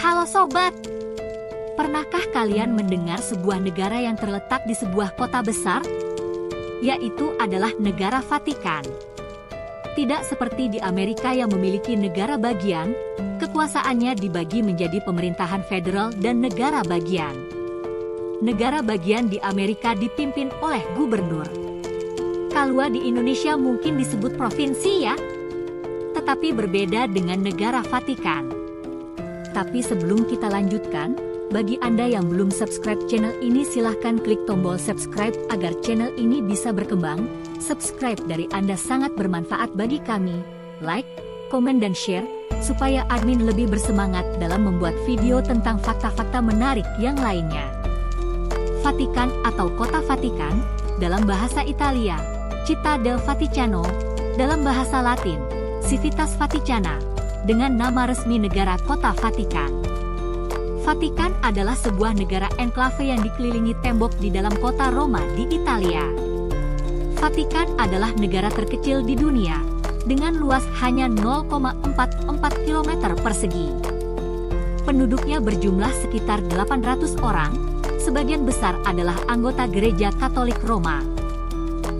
Halo sobat, pernahkah kalian mendengar sebuah negara yang terletak di sebuah kota besar? Yaitu adalah negara Vatikan. Tidak seperti di Amerika yang memiliki negara bagian, kekuasaannya dibagi menjadi pemerintahan federal dan negara bagian. Negara bagian di Amerika dipimpin oleh gubernur. Kalau di Indonesia mungkin disebut provinsi ya, tetapi berbeda dengan negara Vatikan. Tapi sebelum kita lanjutkan, bagi Anda yang belum subscribe channel ini silahkan klik tombol subscribe agar channel ini bisa berkembang. Subscribe dari Anda sangat bermanfaat bagi kami. Like, komen dan share, supaya admin lebih bersemangat dalam membuat video tentang fakta-fakta menarik yang lainnya. Vatikan atau Kota Vatikan, dalam bahasa Italia, Città del Vaticano, dalam bahasa Latin, Civitas Vaticana, dengan nama resmi negara Kota Vatikan. Vatikan adalah sebuah negara enklave yang dikelilingi tembok di dalam kota Roma di Italia. Vatikan adalah negara terkecil di dunia, dengan luas hanya 0,44 km persegi. Penduduknya berjumlah sekitar 800 orang, sebagian besar adalah anggota Gereja Katolik Roma.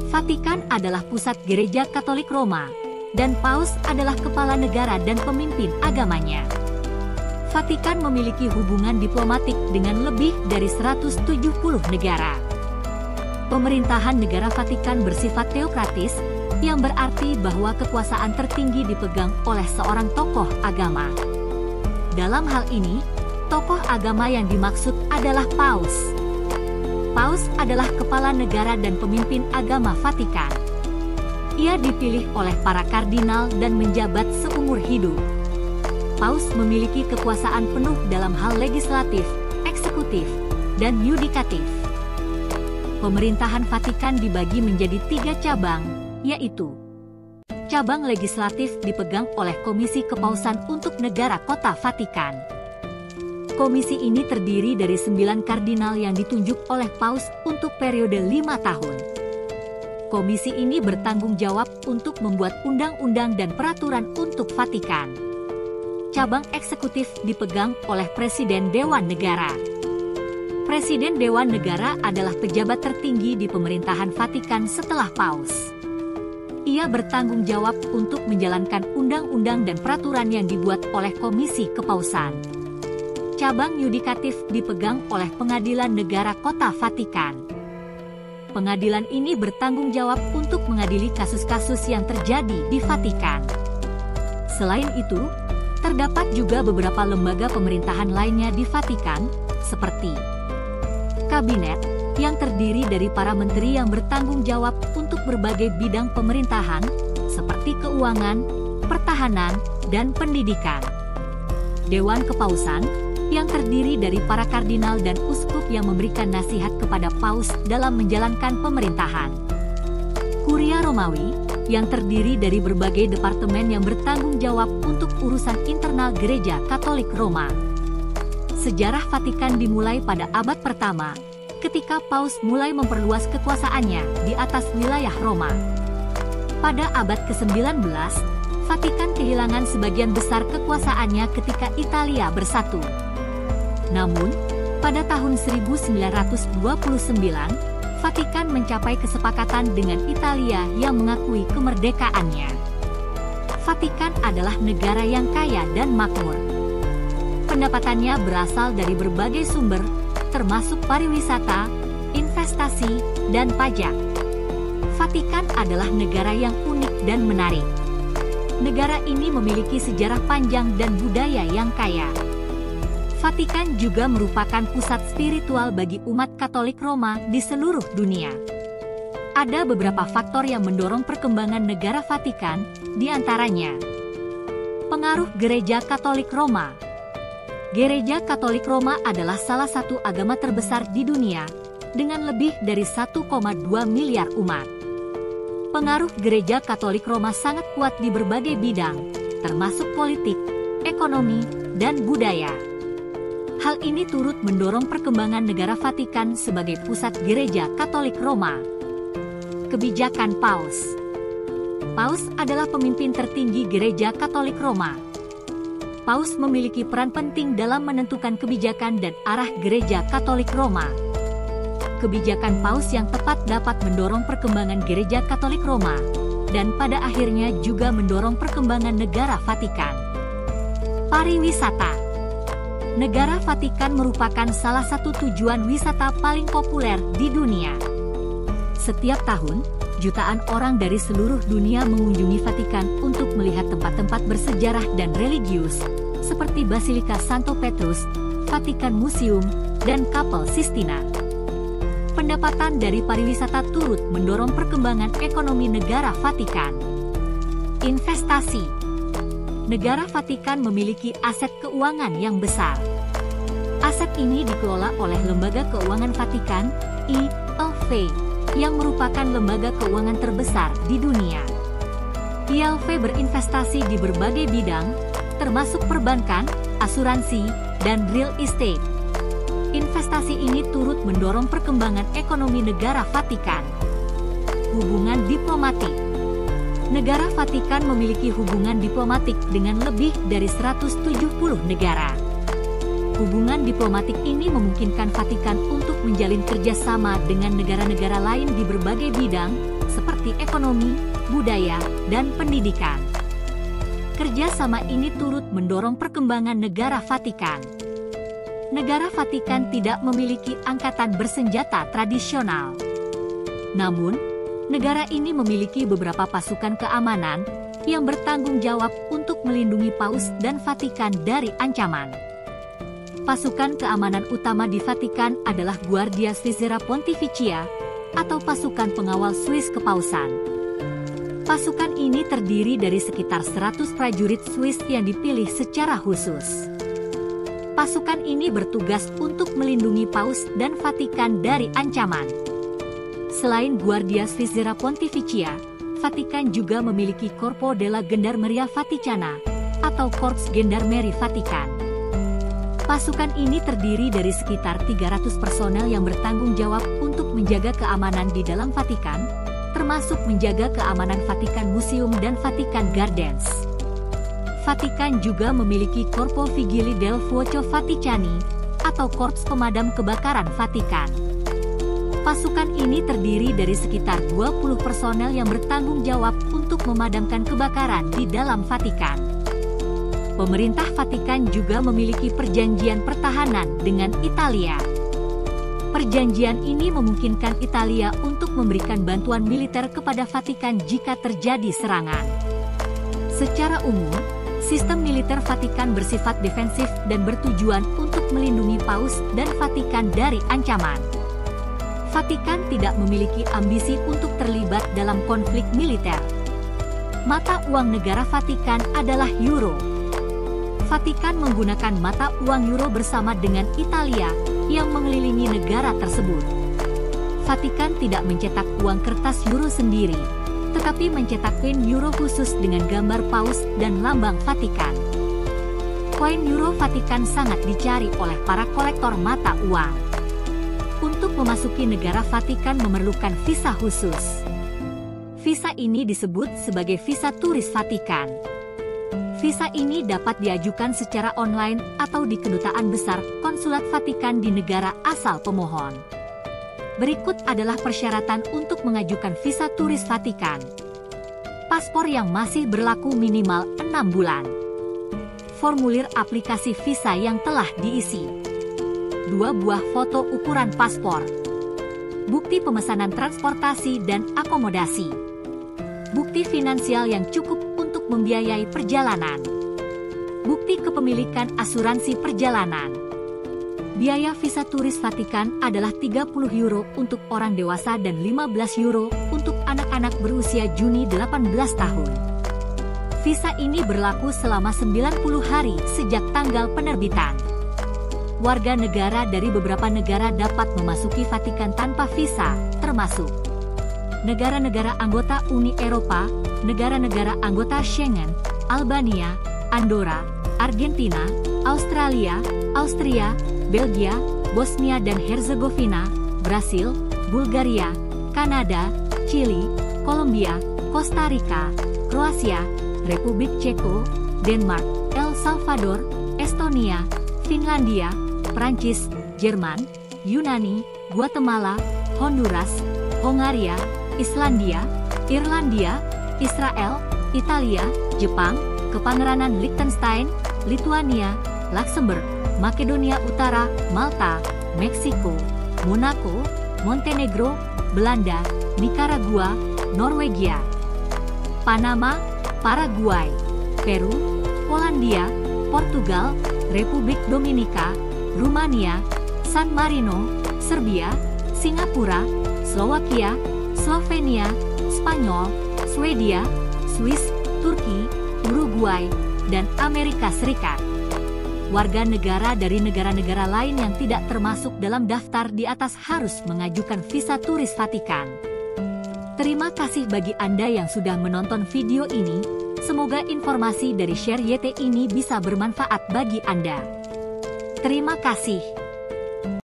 Vatikan adalah pusat Gereja Katolik Roma, dan Paus adalah kepala negara dan pemimpin agamanya. Vatikan memiliki hubungan diplomatik dengan lebih dari 170 negara. Pemerintahan negara Vatikan bersifat teokratis, yang berarti bahwa kekuasaan tertinggi dipegang oleh seorang tokoh agama. Dalam hal ini, tokoh agama yang dimaksud adalah Paus. Paus adalah kepala negara dan pemimpin agama Vatikan. Ia dipilih oleh para kardinal dan menjabat seumur hidup. Paus memiliki kekuasaan penuh dalam hal legislatif, eksekutif, dan yudikatif. Pemerintahan Vatikan dibagi menjadi 3 cabang, yaitu cabang legislatif dipegang oleh Komisi Kepausan untuk Negara Kota Vatikan. Komisi ini terdiri dari 9 kardinal yang ditunjuk oleh Paus untuk periode 5 tahun. Komisi ini bertanggung jawab untuk membuat undang-undang dan peraturan untuk Vatikan. Cabang eksekutif dipegang oleh Presiden Dewan Negara. Presiden Dewan Negara adalah pejabat tertinggi di pemerintahan Vatikan setelah Paus. Ia bertanggung jawab untuk menjalankan undang-undang dan peraturan yang dibuat oleh Komisi Kepausan. Cabang yudikatif dipegang oleh Pengadilan Negara Kota Vatikan. Pengadilan ini bertanggung jawab untuk mengadili kasus-kasus yang terjadi di Vatikan. Selain itu, terdapat juga beberapa lembaga pemerintahan lainnya di Vatikan, seperti Kabinet, yang terdiri dari para menteri yang bertanggung jawab untuk berbagai bidang pemerintahan, seperti keuangan, pertahanan, dan pendidikan. Dewan Kepausan, yang terdiri dari para kardinal dan uskup yang memberikan nasihat kepada Paus dalam menjalankan pemerintahan. Kuria Romawi, yang terdiri dari berbagai departemen yang bertanggung jawab untuk urusan internal Gereja Katolik Roma. Sejarah Vatikan dimulai pada abad pertama, ketika Paus mulai memperluas kekuasaannya di atas wilayah Roma. Pada abad ke-19, Vatikan kehilangan sebagian besar kekuasaannya ketika Italia bersatu. Namun, pada tahun 1929, Vatikan mencapai kesepakatan dengan Italia yang mengakui kemerdekaannya. Vatikan adalah negara yang kaya dan makmur. Pendapatannya berasal dari berbagai sumber, termasuk pariwisata, investasi, dan pajak. Vatikan adalah negara yang unik dan menarik. Negara ini memiliki sejarah panjang dan budaya yang kaya. Vatikan juga merupakan pusat spiritual bagi umat Katolik Roma di seluruh dunia. Ada beberapa faktor yang mendorong perkembangan negara Vatikan, di antaranya pengaruh Gereja Katolik Roma. Gereja Katolik Roma adalah salah satu agama terbesar di dunia, dengan lebih dari 1,2 miliar umat. Pengaruh Gereja Katolik Roma sangat kuat di berbagai bidang, termasuk politik, ekonomi, dan budaya. Hal ini turut mendorong perkembangan negara Vatikan sebagai pusat Gereja Katolik Roma. Kebijakan Paus. Paus adalah pemimpin tertinggi Gereja Katolik Roma. Paus memiliki peran penting dalam menentukan kebijakan dan arah Gereja Katolik Roma. Kebijakan Paus yang tepat dapat mendorong perkembangan Gereja Katolik Roma, dan pada akhirnya juga mendorong perkembangan negara Vatikan. Pariwisata. Negara Vatikan merupakan salah satu tujuan wisata paling populer di dunia. Setiap tahun, jutaan orang dari seluruh dunia mengunjungi Vatikan untuk melihat tempat-tempat bersejarah dan religius, seperti Basilika Santo Petrus, Vatikan Museum, dan Kapel Sistina. Pendapatan dari pariwisata turut mendorong perkembangan ekonomi negara Vatikan. Investasi. Negara Vatikan memiliki aset keuangan yang besar. Aset ini dikelola oleh Lembaga Keuangan Vatikan, ILV, yang merupakan lembaga keuangan terbesar di dunia. ILV berinvestasi di berbagai bidang, termasuk perbankan, asuransi, dan real estate. Investasi ini turut mendorong perkembangan ekonomi negara Vatikan. Hubungan diplomatik. Negara Vatikan memiliki hubungan diplomatik dengan lebih dari 170 negara. Hubungan diplomatik ini memungkinkan Vatikan untuk menjalin kerjasama dengan negara-negara lain di berbagai bidang, seperti ekonomi, budaya, dan pendidikan. Kerjasama ini turut mendorong perkembangan negara Vatikan. Negara Vatikan tidak memiliki angkatan bersenjata tradisional. Namun, negara ini memiliki beberapa pasukan keamanan yang bertanggung jawab untuk melindungi Paus dan Vatikan dari ancaman. Pasukan keamanan utama di Vatikan adalah Guardia Svizzera Pontificia, atau pasukan pengawal Swiss Kepausan. Pasukan ini terdiri dari sekitar 100 prajurit Swiss yang dipilih secara khusus. Pasukan ini bertugas untuk melindungi Paus dan Vatikan dari ancaman. Selain Guardia Svizzera Pontificia, Vatikan juga memiliki Corpo della Gendarmeria Vaticana, atau Korps Gendarmeri Vatikan. Pasukan ini terdiri dari sekitar 300 personel yang bertanggung jawab untuk menjaga keamanan di dalam Vatikan, termasuk menjaga keamanan Vatikan Museum dan Vatikan Gardens. Vatikan juga memiliki Corpo Vigili del Fuoco Vaticani, atau Korps Pemadam Kebakaran Vatikan. Pasukan ini terdiri dari sekitar 20 personel yang bertanggung jawab untuk memadamkan kebakaran di dalam Vatikan. Pemerintah Vatikan juga memiliki perjanjian pertahanan dengan Italia. Perjanjian ini memungkinkan Italia untuk memberikan bantuan militer kepada Vatikan jika terjadi serangan. Secara umum, sistem militer Vatikan bersifat defensif dan bertujuan untuk melindungi Paus dan Vatikan dari ancaman. Vatikan tidak memiliki ambisi untuk terlibat dalam konflik militer. Mata uang negara Vatikan adalah euro. Vatikan menggunakan mata uang euro bersama dengan Italia yang mengelilingi negara tersebut. Vatikan tidak mencetak uang kertas euro sendiri, tetapi mencetak koin euro khusus dengan gambar Paus dan lambang Vatikan. Koin euro Vatikan sangat dicari oleh para kolektor mata uang. Untuk memasuki negara Vatikan memerlukan visa khusus. Visa ini disebut sebagai visa turis Vatikan. Visa ini dapat diajukan secara online atau di Kedutaan Besar Konsulat Vatikan di negara asal pemohon. Berikut adalah persyaratan untuk mengajukan visa turis Vatikan. Paspor yang masih berlaku minimal 6 bulan. Formulir aplikasi visa yang telah diisi. 2 buah foto ukuran paspor. Bukti pemesanan transportasi dan akomodasi. Bukti finansial yang cukup untuk membiayai perjalanan. Bukti kepemilikan asuransi perjalanan. Biaya visa turis Vatikan adalah 30 euro untuk orang dewasa dan 15 euro untuk anak-anak berusia Juni 18 tahun. Visa ini berlaku selama 90 hari sejak tanggal penerbitan. Warga negara dari beberapa negara dapat memasuki Vatikan tanpa visa, termasuk negara-negara anggota Uni Eropa, negara-negara anggota Schengen, Albania, Andorra, Argentina, Australia, Austria, Belgia, Bosnia dan Herzegovina, Brasil, Bulgaria, Kanada, Chili, Kolombia, Kosta Rika, Kroasia, Republik Ceko, Denmark, El Salvador, Estonia, Finlandia, Prancis, Jerman, Yunani, Guatemala, Honduras, Hongaria, Islandia, Irlandia, Israel, Italia, Jepang, Kepangeranan Liechtenstein, Lithuania, Luxembourg, Makedonia Utara, Malta, Meksiko, Monaco, Montenegro, Belanda, Nicaragua, Norwegia, Panama, Paraguay, Peru, Polandia, Portugal, Republik Dominika, Rumania, San Marino, Serbia, Singapura, Slovakia, Slovenia, Spanyol, Swedia, Swiss, Turki, Uruguay, dan Amerika Serikat. Warga negara dari negara-negara lain yang tidak termasuk dalam daftar di atas harus mengajukan visa turis Vatikan. Terima kasih bagi Anda yang sudah menonton video ini. Semoga informasi dari Share YT ini bisa bermanfaat bagi Anda. Terima kasih.